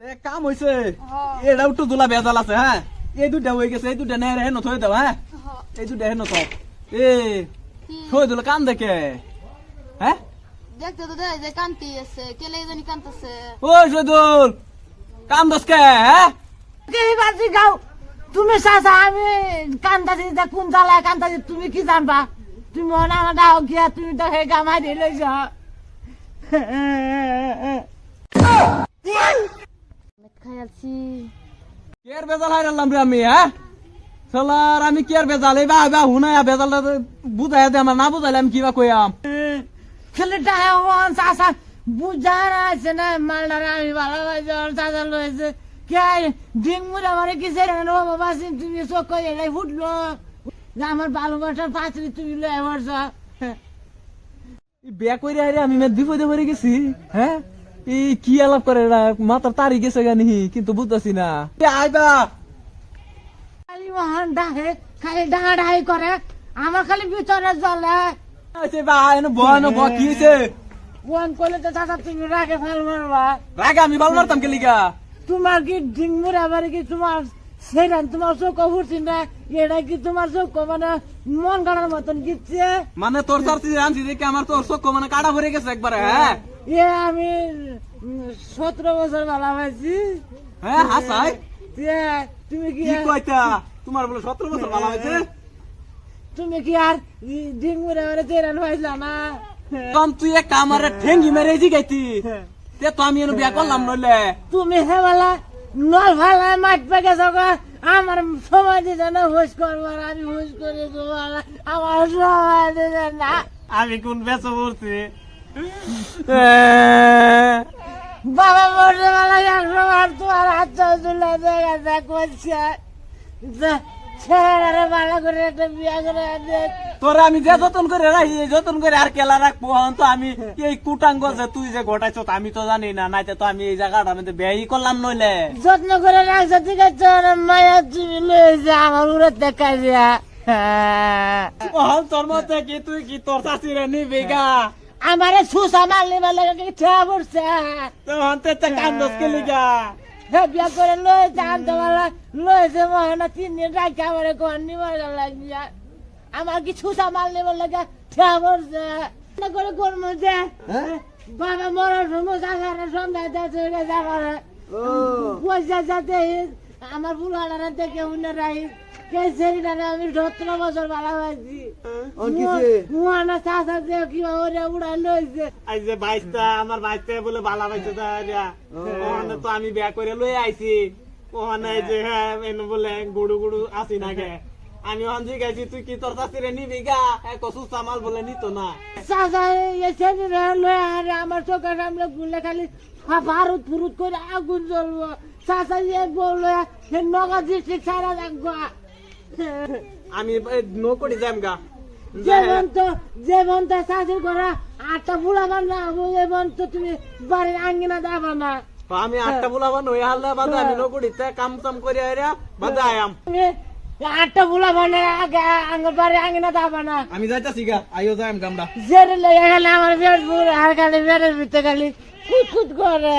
কাম হয়েছে এটা একটু দোলা বেজাল আছে হ্যাঁ এই দুটা হয়ে গেছে এই দুটা নেই হেন থই দাও হ্যাঁ এই দুটা হেন তো এ থই দিল কাম দেখে হ্যাঁ দেখতে তো দেয় যে কান্তি আছে কে লেগে জানি কান্তাছে ও সদুল কাম দসকে হ্যাঁ কি বাজি গাও তুমি চাচা আমি কান্দাছি কোন জ্বালায় কান্দাছি তুমি কি জানবা তুমি মনে আমার ডাও গিয়া তুমি তো হে গামাই দিলে খাইছি কের বেজাল হাইরালাম রে আমি হ্যাঁ সালার আমি কের বেজাল এই বা হুনায়া বেজাল বুঝাই দে আমার না বুঝাইলে আমি কিবা কইয়াম ছেলেটা হন চাচা বুঝার আছে না মালদার আমি ভালোবাসি চাচা লয়েছে কে ডিঙ্গুর আমার কিসের বাবা তুমি চোখ এলাই ফুটলো আমার ভালোবাসার পাত্রী তুমি লয়ে বলছ বিয়া কইরে আরে আমি মে বিপদে পড়ে গেছি হ্যাঁ এই কি আলাপ করে মাথার তারি গেছে গানি কিন্তু বুঝতাছি না আইবা খালি মহান ডাহে খালি ডাহা ডাহি করে আমার খালি ভিতরে জ্বলে আচ্ছা বা এনে বয়ন ব কি হইছে ওয়ান করলে তো চাচা তুমি রাগে ফেল মারবা রাগে আমি বাল মারতাম কে লিগা তোমার কি ডিঙ্গুর আবার কি তোমার সেটা তোমার চোখ ফুটছি না এটা কি তোমার চোখ মানে মন কাটার মতন গিচ্ছে মানে তোর সারছি আনছি দেখে আমার তোর চোখ মানে কাটা ভরে গেছে একবারে হ্যাঁ এ আমি 17 বছর ভালোবাসি হ্যাঁ হাসাই তুমি কি কি কইতা তোমার বলে 17 বছর ভালো হইছে তুমি কি আর ডিঙ্গুর আবার তেরান পাইলা না তখন তুই এক কামারে ঠেঙ্গি মেরে জিগাইতি তে তো আমি এনে বিয়া করলাম নইলে তুমি হেওয়ালা নল ভালা মাঠ পেকে যাও আমার সময় দিতে না হুশ করবার আমি হুশ করে তোমার আমার সময় দিতে না আমি কোন বেচো পড়ছি বাবা মরতে বেলা একশো বার তোমার হাত তুলে দেখা দেখ করছে ছেলেরা ভালো করে একটা বিয়া করে তোরা আমি যে যতন করে রাখি যতন করে আর কেলা রাখবো তো আমি এই কুটাঙ্গ যে তুই যে ঘটাইছ আমি তো জানি না নাইতে তো আমি এই জায়গাটা মধ্যে বেয়াই করলাম নইলে যত্ন করে রাখছো ঠিক আছে মায়া তুমি লয়েছে আমার উড়ে দেখা দিয়া তোর মধ্যে কি তুই কি তোর চাষিরে নিবি গা আমারে সুসা মারলে মারলে ঠেয়া পড়ছে তখন তো কান্দস কে লিগা বিয়া করে লয়েছে আনতে পারলা লয়েছে মহানা 3 দিন রাখা আমার ঘর নিবার লাগিয়া আমার কি সুসা মারলে বললে ঠেয়া পড়ছে করে করবো যে বাবা মরার সময় চাষারে সন্ধ্যা চলে যাবার পয়সা যাতে আমার বুলাডারা দেখে উনে রাখি কে সেরিটারে আমি 17 বছর ভালোবাসি মহানা চাষা যে কিবা ওরে উড়াই লইছে আই যে বাইশটা আমার বাইশটা বলে ভালো পাইছে ওখানে তো আমি বিয়া করে লই আইছি ওখানে যে হ্যাঁ এনে বলে গুড়ু গুড়ু আসি না গে আমি ওখান থেকে গেছি তুই কি তোর চাষিরে নিবি গা কসু চামাল বলে নিত না চাষা সেরিটা লয়ে আরে আমার চোখের সামনে ঘুরলে খালি ভারত ফুরুত করে আগুন জ্বলবো চাষা বললো নগা ডিস্ট্রিক্ট সারা রাখবো আমি নকরি যাম গা যেমন তো চাষির করা 8টা বুলাবার না যেমন তো তুমি বাড়ির আঙ্গিনা যাবা না আমি 8টা বুলাবার নই হাল্লা বাদা আমি নকরি কাম টাম করে আইরা বাদা আয়াম তুমি 8টা বুলাবার না আগে আঙ্গর বাড়ির আঙ্গিনা যাবা না আমি যাইতাছি গা আইও যাম গামডা জেরে লেগে গেলে আমার পেট পুরো আর খালি পেটের ভিতরে খালি কুট কুট করে